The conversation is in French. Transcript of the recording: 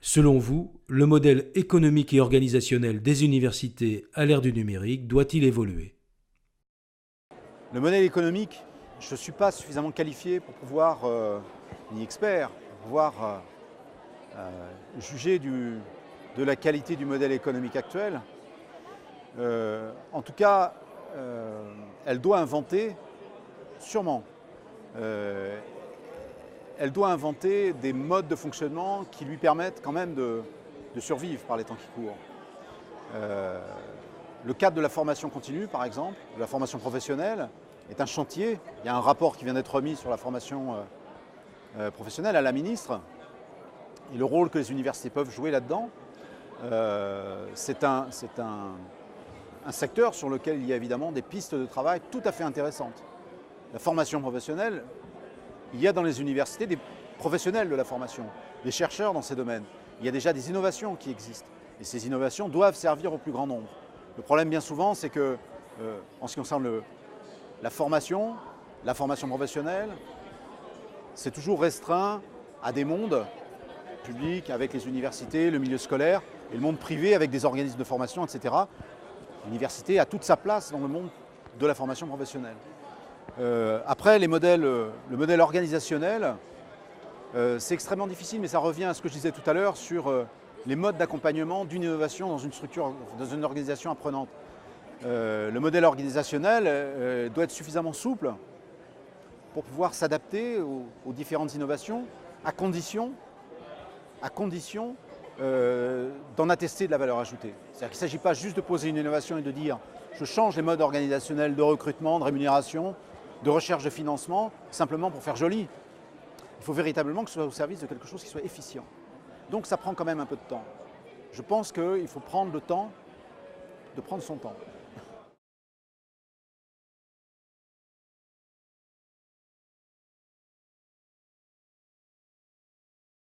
Selon vous, le modèle économique et organisationnel des universités à l'ère du numérique doit-il évoluer? Le modèle économique, je ne suis pas suffisamment qualifié pour pouvoir, ni expert, pour pouvoir juger de la qualité du modèle économique actuel. En tout cas, elle doit inventer, sûrement, elle doit inventer des modes de fonctionnement qui lui permettent quand même de survivre par les temps qui courent. Le cadre de la formation continue, par exemple, de la formation professionnelle, est un chantier. Il y a un rapport qui vient d'être remis sur la formation professionnelle à la ministre. Et le rôle que les universités peuvent jouer là-dedans, c'est un secteur sur lequel il y a évidemment des pistes de travail tout à fait intéressantes. La formation professionnelle, il y a dans les universités des professionnels de la formation, des chercheurs dans ces domaines. Il y a déjà des innovations qui existent. Et ces innovations doivent servir au plus grand nombre. Le problème bien souvent, c'est que, en ce qui concerne la formation professionnelle, c'est toujours restreint à des mondes publics avec les universités, le milieu scolaire, et le monde privé avec des organismes de formation, etc. L'université a toute sa place dans le monde de la formation professionnelle. Après, le modèle organisationnel, c'est extrêmement difficile, mais ça revient à ce que je disais tout à l'heure sur les modes d'accompagnement d'une innovation dans une structure, dans une organisation apprenante. Le modèle organisationnel doit être suffisamment souple pour pouvoir s'adapter aux différentes innovations, à condition d'en attester de la valeur ajoutée. C'est-à-dire qu'il ne s'agit pas juste de poser une innovation et de dire je change les modes organisationnels de recrutement, de rémunération, de recherche de financement, simplement pour faire joli. Il faut véritablement que ce soit au service de quelque chose qui soit efficient. Donc ça prend quand même un peu de temps. Je pense qu'il faut prendre le temps de prendre son temps.